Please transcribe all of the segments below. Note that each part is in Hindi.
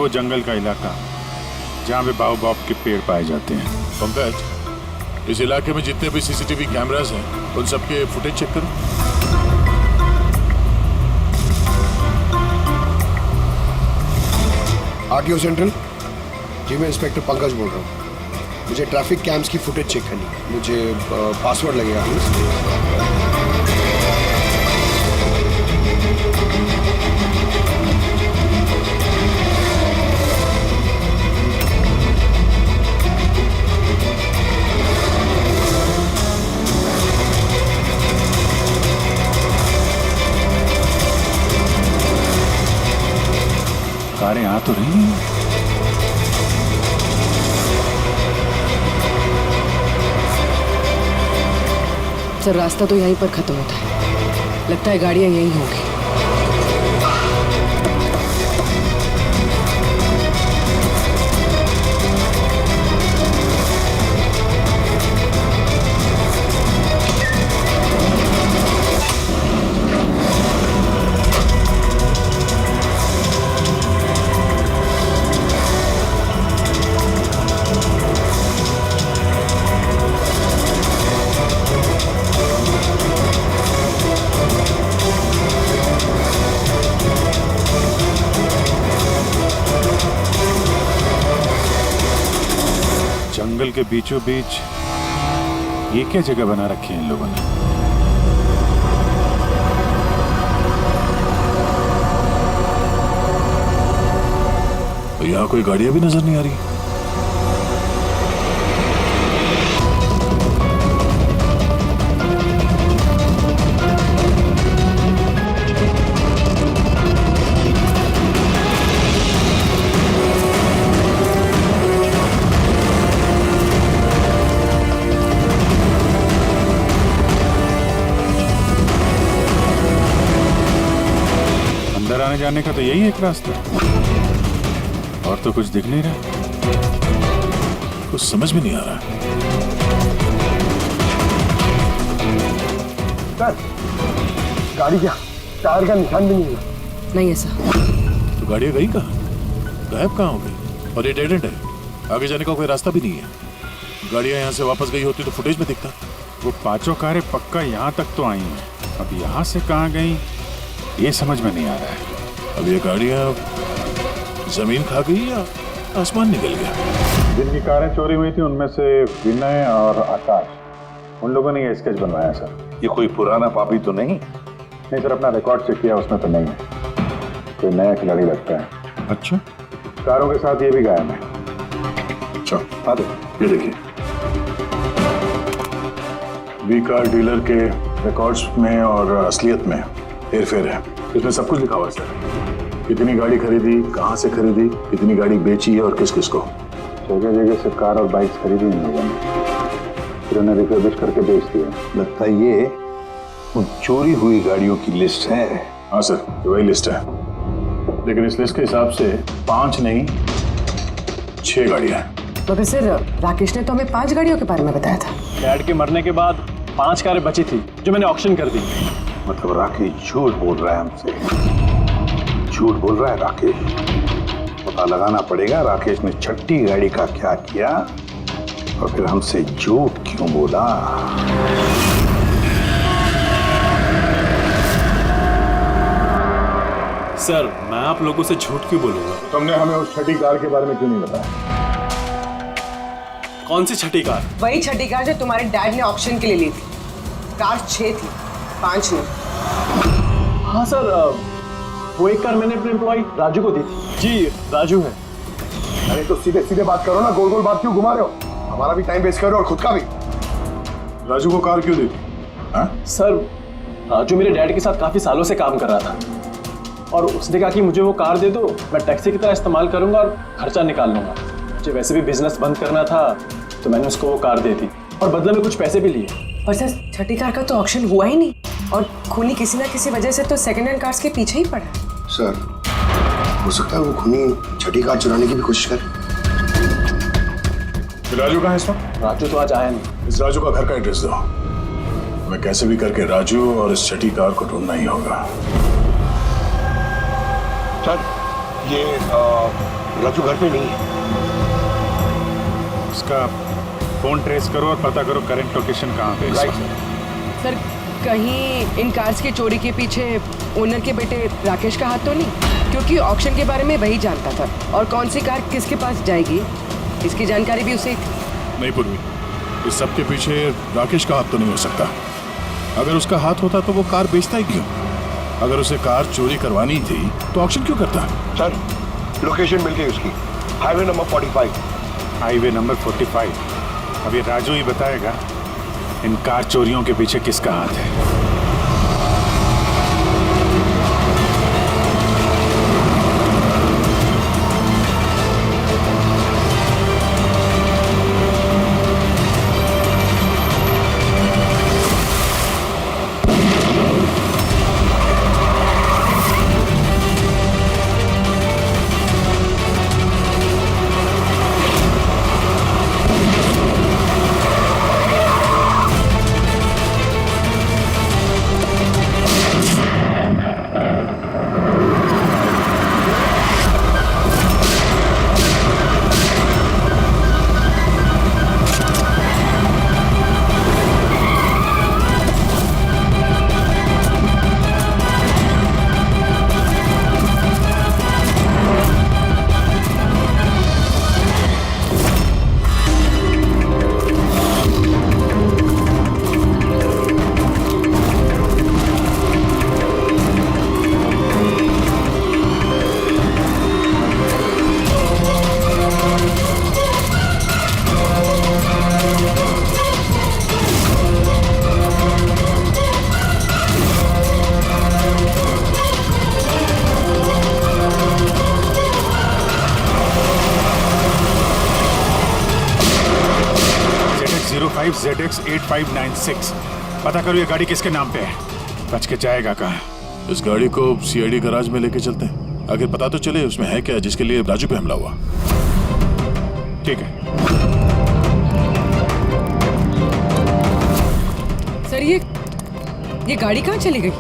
वो जंगल का इलाका जहाँ पे बाओबाब के पेड़ पाए जाते हैं। पंकज, इस इलाके में जितने भी सीसीटीवी कैमरास हैं उन सबके फुटेज चेक करो। आरटीओ सेंट्रल जी, मैं इंस्पेक्टर पंकज बोल रहा हूँ। मुझे ट्रैफिक कैम्स की फुटेज चेक करनी है। मुझे पासवर्ड लगेगा प्लीज। कारें आ तो रही हैं। सर, रास्ता तो यहीं पर खत्म होता है। लगता है गाड़ियां यहीं होंगी। जंगल के बीचों बीच ये क्या जगह बना रखी है इन लोगों ने? यहाँ कोई गाड़ियां भी नजर नहीं आ रही। अंदर आने जाने का तो यही एक रास्ता है, और तो कुछ दिख नहीं रहा। कुछ समझ में नहीं आ रहा। सर, गाड़ी क्या टायर का निशान भी नहीं है। नहीं ऐसा। तो गाड़ियां गई कहाँ? गायब कहाँ हो गई? और ये डेड एंड है, आगे जाने का कोई रास्ता भी नहीं है। गाड़ियां यहाँ से वापस गई होती तो फुटेज में दिखता। वो पांचों कारें पक्का यहाँ तक तो आई हैं, अब यहाँ से कहाँ गई ये समझ में नहीं आ रहा है। अब ये गाड़ियां जमीन खा गई या आसमान निकल गया? जिनकी कारें चोरी हुई थी उनमें से विनय और आकाश, उन लोगों ने ये स्केच बनवाया सर। ये कोई पुराना पापी तो नहीं? नहीं सर, अपना रिकॉर्ड चेक किया, उसमें तो नहीं है। कोई नया खिलाड़ी लगता है। अच्छा, कारों के साथ ये भी गायब है। अच्छा, आ दे, ये देखिए। वी कार डीलर के रिकॉर्ड्स में और असलियत में हेरफेर है। इसमें सब कुछ लिखा हुआ है सर। कितनी गाड़ी खरीदी, कहाँ से खरीदी, कितनी गाड़ी बेची है और किस किस को। जगह जगह से कार और बाइक्स खरीदी इन लोगों ने, फिर उन्हें रिफर्बिश करके बेच दिया। लगता है ये उन चोरी हुई गाड़ियों की लिस्ट है। हाँ सर, ये वही लिस्ट है, लेकिन इस लिस्ट के हिसाब से 5 नहीं 6 गाड़ियां हैं। मगर सर, राकेश ने तो हमें 5 गाड़ियों के बारे में बताया था। डैड के मरने के बाद 5 कारें बची थी जो मैंने ऑक्शन कर दी। मतलब राकेश झूठ बोल रहा है हमसे। झूठ बोल रहा है राकेश। पता लगाना पड़ेगा राकेश ने छठी गाड़ी का क्या किया और फिर हमसे झूठ क्यों बोला। सर, मैं आप लोगों से झूठ क्यों बोलूंगा? तुमने हमें उस छठी कार के बारे में क्यों नहीं बताया? कौन सी छठी कार? वही छठी कार जो तुम्हारे डैड ने ऑक्शन के लिए ली थी। कार 6 थी, 5 नहीं। हाँ सर, वो एक कार मैंने अपने एम्प्लॉय राजू को दी थी। जी, राजू है। अरे तो सीधे सीधे बात करो ना, गोल गोल बात क्यों घुमा रहे हो? हमारा भी टाइम वेस्ट कर रहे हो और खुद का भी। राजू को कार क्यों दी थी? हाँ? सर, राजू मेरे डैड के साथ काफी सालों से काम कर रहा था और उसने कहा कि मुझे वो कार दे दो, मैं टैक्सी की तरह इस्तेमाल करूंगा और खर्चा निकाल लूंगा। मुझे वैसे भी बिजनेस बंद करना था तो मैंने उसको वो कार दे दी और बदले में कुछ पैसे भी लिए। पर सर, छठी कार का तो ऑक्शन हुआ ही नहीं और खूनी किसी ना किसी वजह से तो सेकंड हैंड कार्स के पीछे ही पड़ा है। सर, हो सकता है वो खूनी छठी कार चुराने की भी कोशिश करे। राजू कहाँ है इस वक्त? राजू तो आज आया नहीं। इस राजू का घर का एड्रेस दो। हमें कैसे भी करके राजू और इस छठी कार को ढूंढना ही होगा। सर, ये राजू घर पे नहीं है। उसका फोन ट्रेस करो और पता करो करंट लोकेशन कहाँ पे है इस राइट वक्त। सर। सर कहीं इन कार्स की चोरी के पीछे ओनर के बेटे राकेश का हाथ तो नहीं? क्योंकि ऑक्शन के बारे में वही जानता था और कौन सी कार किसके पास जाएगी इसकी जानकारी भी उसे थी। नहीं पूर्वी, इस सब के पीछे राकेश का हाथ तो नहीं हो सकता। अगर उसका हाथ होता तो वो कार बेचता ही क्यों? अगर उसे कार चोरी करवानी थी तो ऑक्शन क्यों करता? सर लोकेशन मिल गई उसकी, हाईवे नंबर 45। Highway number 45। अब ये राजू ही बताएगा इन कार चोरियों के पीछे किसका हाथ है। ZX8596। पता करो ये गाड़ी किसके नाम पे है। बच के जाएगा कहाँ? इस गाड़ी को सीआईडी गैराज में लेके चलते हैं। आखिर पता तो चले उसमें है क्या जिसके लिए राजू पे हमला हुआ। ठीक है। सर ये गाड़ी कहाँ चली गई?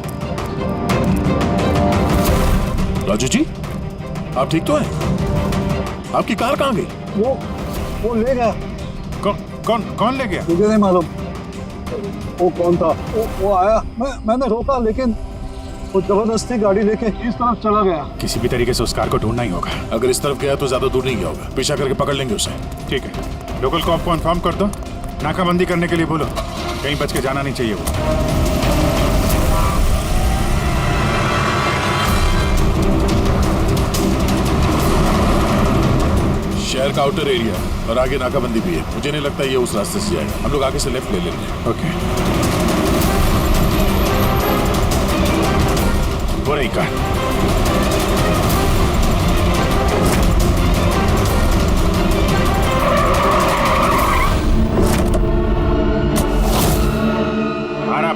राजू जी, आप ठीक तो हैं? आपकी कार कहाँ गई? वो ले गया। कौन ले गया? मुझे नहीं मालूम वो कौन था। वो आया, मैंने रोका, लेकिन वो जबरदस्ती गाड़ी लेके इस तरफ चला गया। किसी भी तरीके से उस कार को ढूंढना ही होगा। अगर इस तरफ गया तो ज्यादा दूर नहीं गया होगा, पीछा करके पकड़ लेंगे उसे। ठीक है, लोकल कॉप को इन्फॉर्म कर दो, नाकाबंदी करने के लिए बोलो। कहीं बच के जाना नहीं चाहिए वो। शहर का आउटर एरिया और आगे नाकाबंदी भी है। मुझे नहीं लगता ये उस रास्ते से जाएगा। हम लोग आगे से लेफ्ट ले लेंगे। ओके। वो रही कार।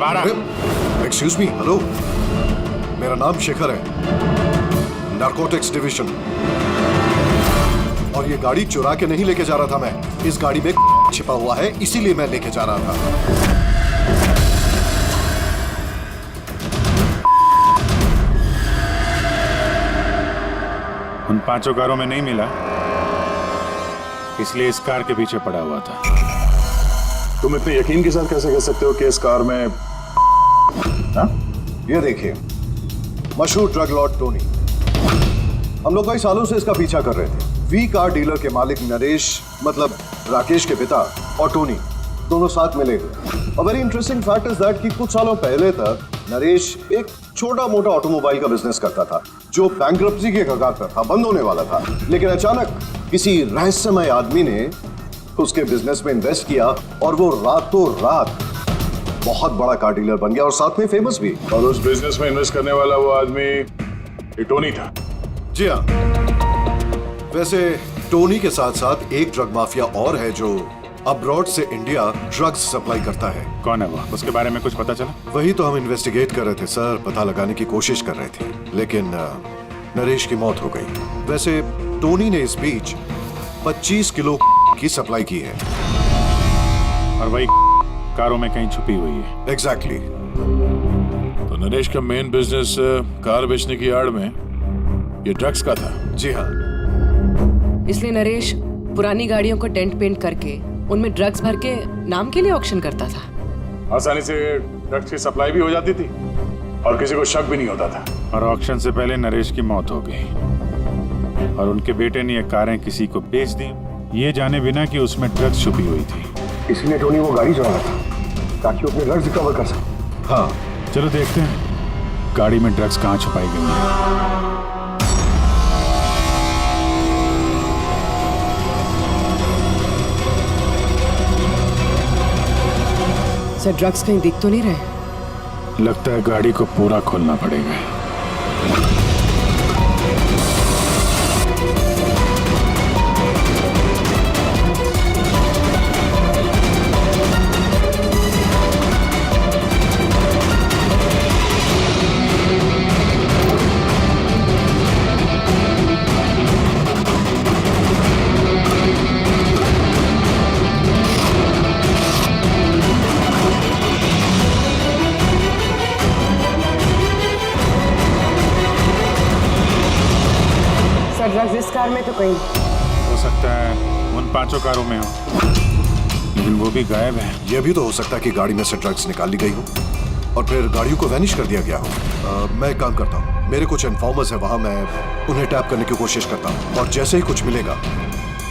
बारह। एक्सक्यूज मी, हेलो, मेरा नाम शेखर है, नारकोटिक्स डिवीजन। और ये गाड़ी चुरा के नहीं लेके जा रहा था मैं, इस गाड़ी में छिपा हुआ है, इसीलिए मैं लेके जा रहा था। उन 5 कारों में नहीं मिला, इसलिए इस कार के पीछे पड़ा हुआ था। तुम इतने यकीन के साथ कैसे कह सकते हो कि इस कार में? हाँ? ये देखिए, मशहूर ड्रग लॉर्ड टोनी, हम लोग कई सालों से इसका पीछा कर रहे थे। वी कार डीलर के मालिक नरेश, मतलब राकेश के पिता, और टोनी दोनों साथ मिले हुए। और very interesting fact is that कि कुछ सालों पहले तक नरेश एक छोटा मोटा ऑटोमोबाइल का बिजनेस करता था जो बैंक्रप्सी के कगार पर था, बंद होने वाला था। लेकिन अचानक किसी रहस्यमय आदमी ने उसके बिजनेस में इन्वेस्ट किया और वो रातों रात बहुत बड़ा कार डीलर बन गया और साथ में फेमस भी। और उस बिजनेस में इन्वेस्ट करने वाला वो आदमी ये टोनी था। जी हाँ, वैसे टोनी के साथ साथ एक ड्रग माफिया और है जो अब्रॉड से इंडिया ड्रग्स सप्लाई करता है। कौन है वो? उसके बारे में कुछ पता चला? वही तो हम इन्वेस्टिगेट कर रहे थे सर, पता लगाने की कोशिश कर रहे थे, लेकिन नरेश की मौत हो गई। वैसे टोनी ने इस बीच 25 किलो की सप्लाई की है। और वही कारों में कहीं छुपी हुई है। एग्जैक्टली। तो नरेश का मेन बिजनेस कार बेचने की आड़ में ये ड्रग्स का था। जी हाँ। इसलिए नरेश पुरानी गाड़ियों को डेंट पेंट करके उनमें ड्रग्स भर के नाम के लिए ऑक्शन करता था। आसानी से ड्रग्स की सप्लाई भी हो जाती थी और किसी को शक भी नहीं होता था। और ऑक्शन से पहले नरेश की मौत हो गई और उनके बेटे ने ये कारें किसी को बेच दी, ये जाने बिना कि उसमें ड्रग्स छुपी हुई थी। इसलिए टोनी वो गाड़ी चला रहा था ताकि वो अपने ड्रग्स रिकवर कर सके। हाँ, चलो देखते हैं गाड़ी में ड्रग्स कहाँ छुपाई गई हैं। सर ड्रग्स कहीं दिख तो नहीं रहे? लगता है गाड़ी को पूरा खोलना पड़ेगा। सर ड्रग्स इस कार में तो कहीं। हो सकता है उन 5 कारों में हो, लेकिन वो भी गायब है। यह भी तो हो सकता है कि गाड़ी में से ड्रग्स निकाल ली गई हो और फिर गाड़ियों को वैनिश कर दिया गया हो। मैं एक काम करता हूँ, मेरे कुछ इन्फॉर्मर्स है वहाँ, मैं उन्हें टैप करने की कोशिश करता हूँ और जैसे ही कुछ मिलेगा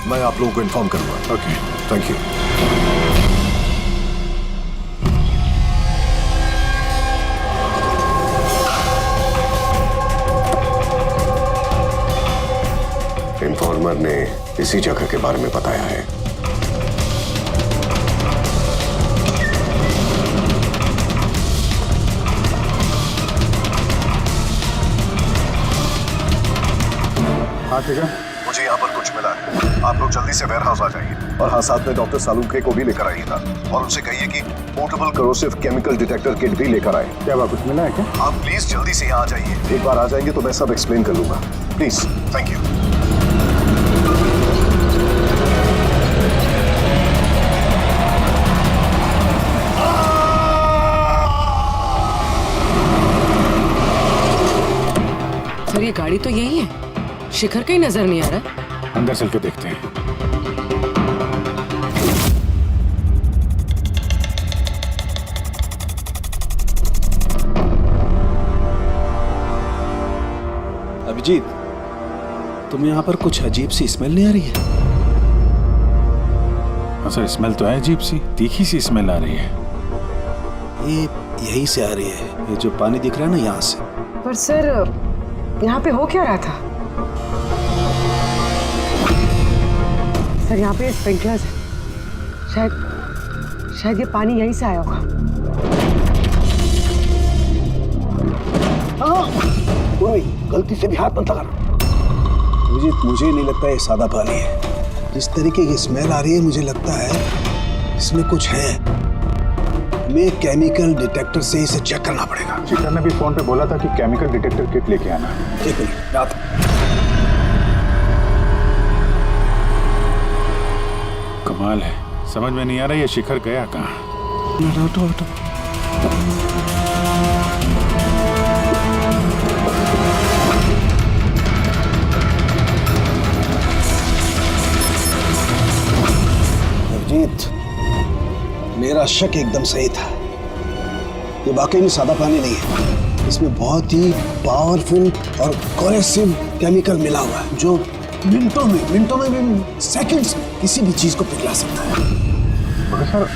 मैं आप लोगों को इन्फॉर्म करूँगा। Okay, thank you. इन्फॉर्मर ने इसी जगह के बारे में बताया है। हाँ ठीक है। मुझे यहाँ पर कुछ मिला है, आप लोग जल्दी से वेयर हाउस आ जाइए और हाँ, साथ में डॉक्टर सालुंखे को भी लेकर आइएगा और उनसे कहिए कि portable corrosive chemical detector kit भी लेकर आए। क्या बात, कुछ मिला है क्या? आप प्लीज जल्दी से यहाँ आ जाइए। एक बार आ जाएंगे तो मैं सब एक्सप्लेन कर लूंगा। Please, thank you. सर ये गाड़ी तो यही है, शिखर कहीं नजर नहीं आ रहा। अंदर चल के देखते हैं। अभिजीत, तुम यहाँ पर कुछ अजीब सी स्मेल नहीं आ रही है? सर स्मेल तो है अजीब सी, तीखी सी स्मेल आ रही है। ये यहीं से आ रही है, ये जो पानी दिख रहा है ना यहाँ से। पर सर यहाँ पे हो क्या रहा था? सर यहाँ पे स्प्रिंकलर्स है, शायद ये पानी यहीं से आया होगा। ओए, गलती से भी हाथ मत लगा। मुझे नहीं लगता है सादा पानी है। जिस तरीके की स्मेल आ रही है मुझे लगता है इसमें कुछ है। हमें केमिकल डिटेक्टर से इसे चेक करना पड़ेगा। शिखर ने भी फोन पे बोला था कि केमिकल डिटेक्टर किट लेके आना। एक मिनट, रात कमाल है, समझ में नहीं आ रहा ये शिखर गया कहाँ। हटो। अभिजीत, मेरा शक एकदम सही था। ये वाकई में सादा पानी नहीं है, इसमें बहुत ही पावरफुल और कोरेसिव केमिकल मिला हुआ है जो मिनटों में भी, सेकंड्स में किसी भी चीज को पिघला सकता है। मगर सर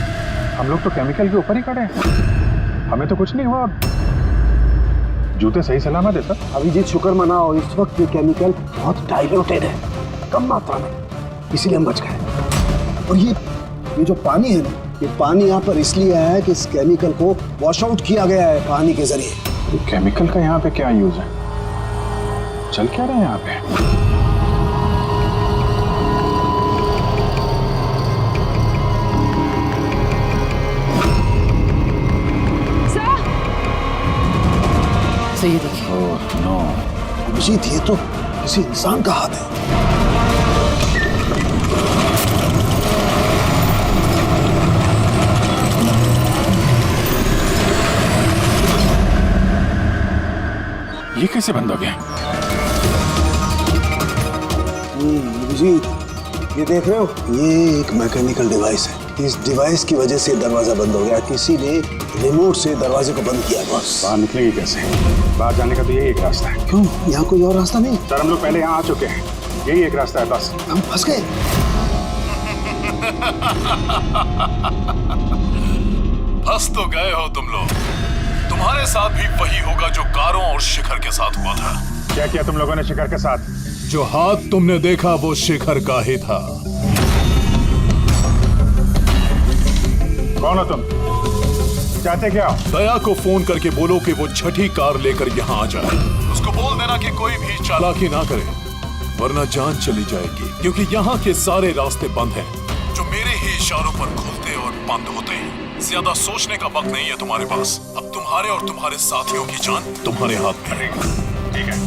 हम लोग तो केमिकल के ऊपर ही खड़े हैं, हमें तो कुछ नहीं हुआ। जूते सही सलामत है सर। अभिजीत शुक्र मनाओ, इस वक्त ये केमिकल बहुत डाइल्यूटेड है, कम मात्रा में, इसीलिए हम बच गए। और ये जो पानी है ना, ये पानी यहाँ पर इसलिए आया है कि इस केमिकल को वॉश आउट किया गया है पानी के जरिए। तो केमिकल का यहाँ पे क्या यूज है? चल क्या रहा है यहाँ पे? ये देखिए। ओह नो, अभिजीत, ये तो किसी इंसान का हाथ है। ये कैसे बंद हो गया? अभिजीत, ये देख रहे हो, ये एक मैकेनिकल डिवाइस है। इस डिवाइस की वजह से दरवाजा बंद हो गया। किसी ने रिमोट से दरवाजे को बंद किया बॉस। बाहर निकलेंगे कैसे? बाहर जाने का तो यही एक रास्ता है। क्यों, यहाँ कोई और रास्ता नहीं? सर हम लोग पहले यहाँ आ चुके हैं, यही एक रास्ता है बस। हम फंस गए। फंस तो गए हो तुम लोग। तुम्हारे साथ भी वही होगा जो कारों और शिखर के साथ हुआ था। क्या किया तुम लोगों ने शिखर के साथ? जो हाथ तुमने देखा वो शिखर का ही था। कौन हो तुम? चाहते क्या हो? दया को फोन करके बोलो कि वो छठी कार लेकर यहाँ आ जाए। उसको बोल देना कि कोई भी चालाकी ना करे, वरना जान चली जाएगी। क्योंकि यहाँ के सारे रास्ते बंद हैं, जो मेरे ही इशारों पर खुलते और बंद होते हैं। ज्यादा सोचने का वक्त नहीं है तुम्हारे पास। अब तुम्हारे और तुम्हारे साथियों की जान तुम्हारे हाथ में है। ठीक है।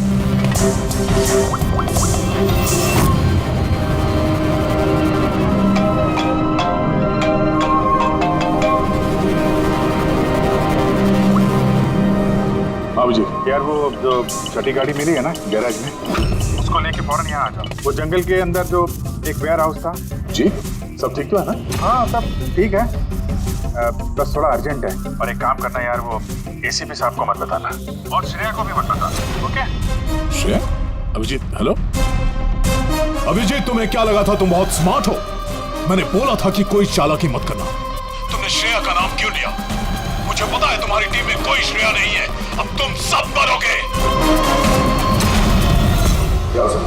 बाबू जी, यार वो जो छठी गाड़ी मिली है ना गैराज में, उसको लेके फौरन यहाँ आ जाओ। वो जंगल के अंदर जो एक वेयर हाउस था। जी, सब ठीक तो है ना? हाँ सब ठीक है, बस थोड़ा अर्जेंट है। और एक काम करना यार, वो एसीपी साहब को मत बताना और श्रेया को भी मत बताना, ओके? श्रेया? अभिजीत, हेलो अभिजीत, तुम्हें क्या लगा था तुम बहुत स्मार्ट हो? मैंने बोला था कि कोई चालाकी मत करना। तुमने श्रेया का नाम क्यों लिया? मुझे पता है तुम्हारी टीम में कोई श्रेया नहीं है। अब तुम सब मरोगे। क्या सर?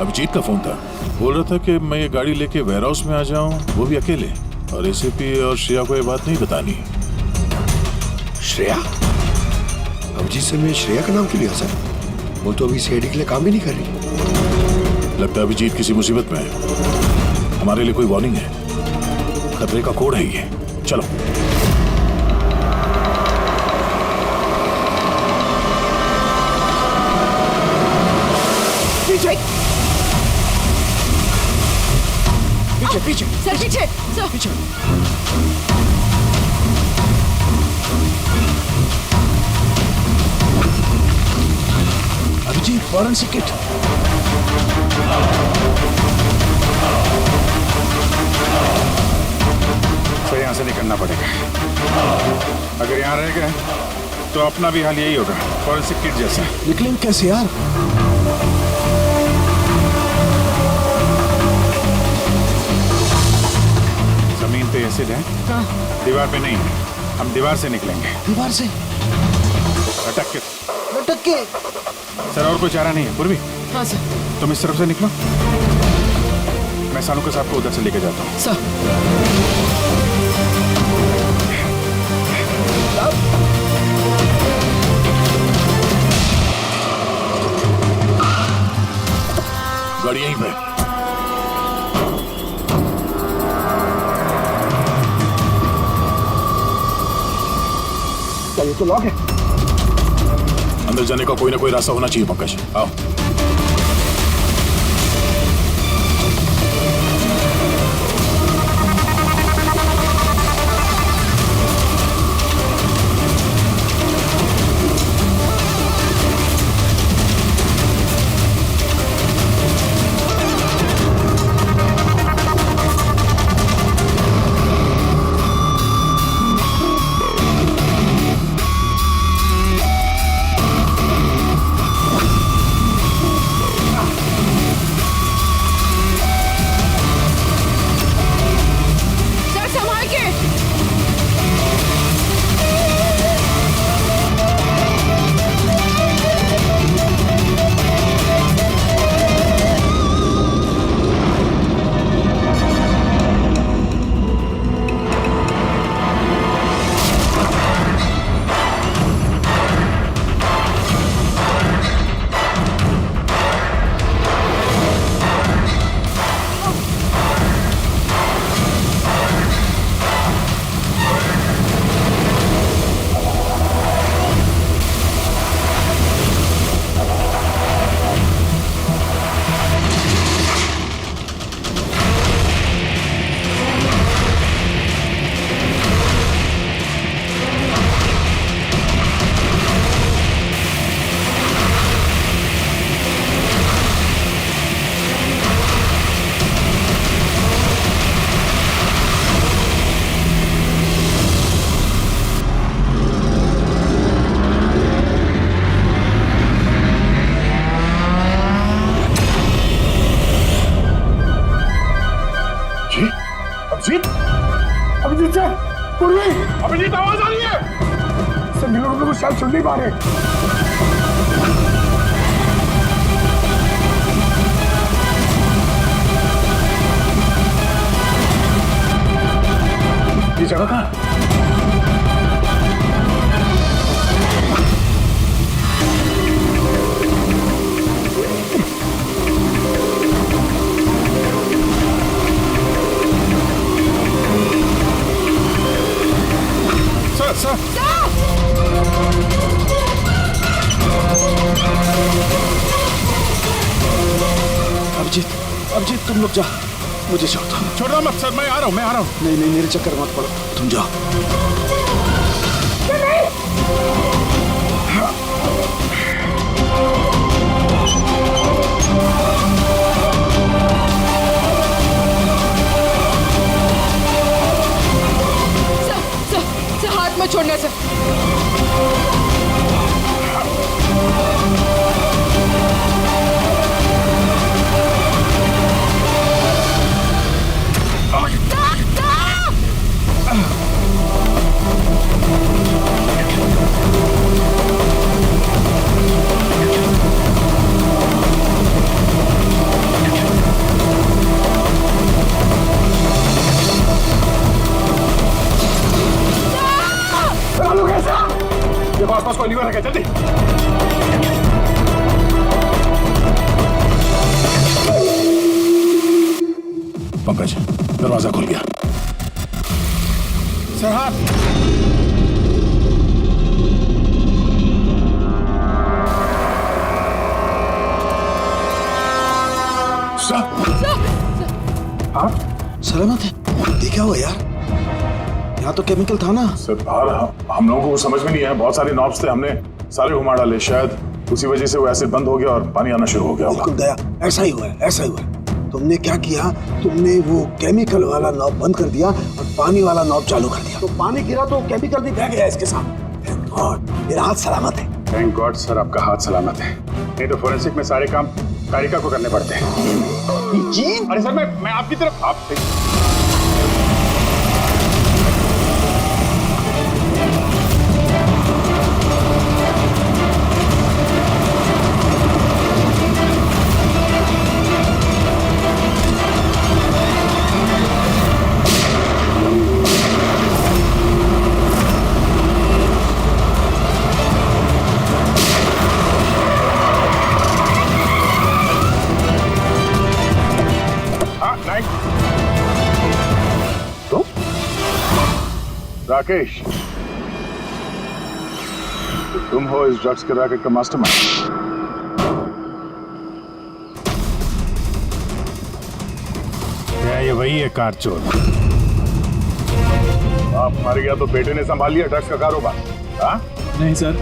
अभिजीत का फोन था, बोल रहा था कि मैं ये गाड़ी लेके वेयर हाउस में आ जाऊं, वो भी अकेले, और एसीपी और श्रेया को ये बात नहीं बतानी। श्रेया? अभिजीत से मैं श्रेया का नाम क्यों लिया सर? वो तो अभी सीआईडी के लिए काम ही नहीं कर रही। लगता है अभिजीत किसी मुसीबत में है। हमारे लिए कोई वार्निंग है, खतरे का कोड है ये। चलो। पीछे पीछे पीछे सर, पीछे सर, पीछे। Abhijeet, forensic kit. तो यहाँ से निकलना पड़ेगा। अगर यहाँ रह गए तो अपना भी हाल यही होगा, फॉरेंसिक किट जैसा। निकलेंगे कैसे यार? जमीन पे एसिड है। हाँ। दीवार पे नहीं, हम दीवार से निकलेंगे। दीवार से? लटक के। लटक के? सर और कोई चारा नहीं है। पूर्वी, हाँ सर। तुम इस तरफ से निकलो, मैं सालू के साहब को उधर से लेके जाता हूँ। सर गाड़ी यहीं पे। क्या ये तो लॉक है? अंदर जाने का कोई ना कोई रास्ता होना चाहिए पंकज। आओ। अभिजीत अभिजीत सर पूर्वी अभिजीत आवाज आ रही है सर मिलो लोग शायद सुन नहीं पा रहे ये जगह कहाँ सर अभिजीत तुम लोग जा, मुझे छोड़ना मत सर, मैं आ रहा हूँ नहीं मेरे चक्कर मत पड़ो, तुम जाओ। सर हाथ मत छोड़ना सर। देखो आसपास कोई लीवर है, जल्दी पंकज दरवाजा खुल गया। सर हाथ सलामत है? ये क्या हुआ यार? यहाँ तो केमिकल था ना। सर बाहर हम लोगों को समझ में नहीं आया, बहुत सारे नॉब्स थे, हमने सारे घुमा डाले, शायद उसी वजह से वो एसिड बंद हो गया और पानी आना शुरू हो गया। बिल्कुल दया, ऐसा ही हुआ है, ऐसा ही हुआ है। तुमने क्या किया? तुमने वो केमिकल वाला नॉब बंद कर दिया और पानी वाला नॉब चालू कर दिया, तो पानी गिरा तो केमिकल भी बह गया इसके साथ। थैंक गॉड मेरा हाथ सलामत है। थैंक गॉड सर आपका हाथ सलामत है, नहीं तो फोरेंसिक में सारे काम कारिका को करने पड़ते हैं। जी अरे सर मैं आपकी तरफ आप राकेश, तो तुम हो इस ड्रग्स के रैकेट का मास्टरमाइंड। क्या ये वही है कार चोर? आप मर गया तो बेटे ने संभाल लिया ड्रग्स का कारोबार? हाँ? नहीं सर,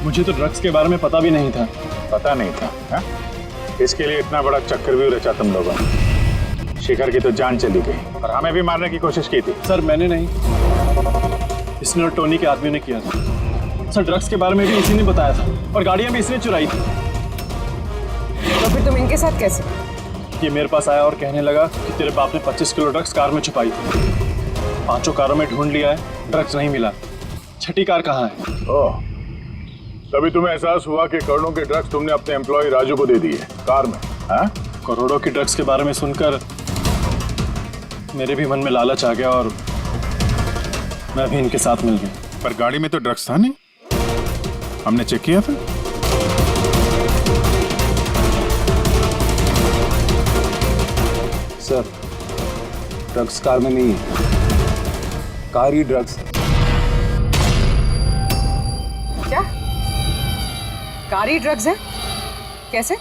मुझे तो ड्रग्स के बारे में पता भी नहीं था। पता नहीं था हा? इसके लिए इतना बड़ा चक्रव्यूह रचा तुम लोगों ने। शिखर की तो जान चली गई और हमें भी मारने की कोशिश की थी। सर मैंने नहीं, इसने और टोनी के आदमी ने किया था। सर ड्रग्स के बारे में भी इसी ने बताया था और गाड़ियां भी इसने चुराई थी। तो फिर तुम इनके साथ कैसे? ये मेरे पास आया और कहने लगा कि तेरे बाप ने 25 किलो ड्रग्स कार में छुपाई थी। 5 कारों में ढूंढ लिया है, ड्रग्स नहीं मिला। छठी कार कहाँ है? ओह, तभी तुम्हें एहसास हुआ कि करोड़ों के ड्रग्स तुमने अपने एम्प्लॉय राजू को दे दिए कार में। हाँ? करोड़ों की ड्रग्स के बारे में सुनकर मेरे भी मन में लालच आ गया और मैं भी इनके साथ मिल गया। पर गाड़ी में तो ड्रग्स था नहीं, हमने चेक किया था। सर ड्रग्स कार में नहीं है, कार ही ड्रग्स। क्या कार ही ड्रग्स है? कैसे?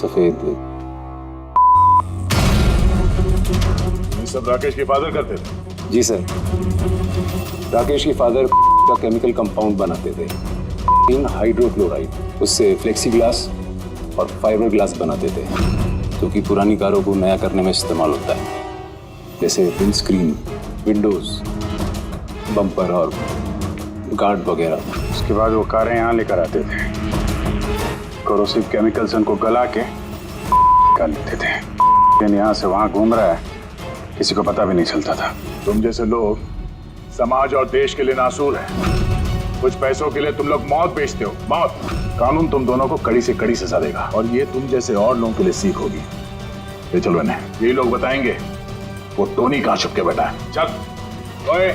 सफेद। ये सब राकेश के फादर करते थे। जी सर, राकेश के फादर का केमिकल कंपाउंड बनाते थे, इन हाइड्रोक्लोराइड। उससे फ्लेक्सी ग्लास और फाइबर ग्लास बनाते थे, जो कि पुरानी कारों को नया करने में इस्तेमाल होता है, जैसे विंड स्क्रीन, विंडोज, बम्पर और गार्ड वगैरह। उसके बाद वो कारें यहाँ लेकर आते थे, कोरोसिव केमिकल्स उनको गला के निकाल लेते थे। लेकिन यहाँ से वहाँ घूम रहा है, किसी को पता भी नहीं चलता था। तुम जैसे लोग समाज और देश के लिए नासूर हैं। कुछ पैसों के लिए तुम लोग मौत बेचते हो, मौत। कानून तुम दोनों को कड़ी से कड़ी सजा देगा, और ये तुम जैसे और लोगों के लिए सीख होगी। ये चलो इन्हें, यही लोग बताएंगे वो टोनी कहाँ छुप के बैठा है। चल ओए।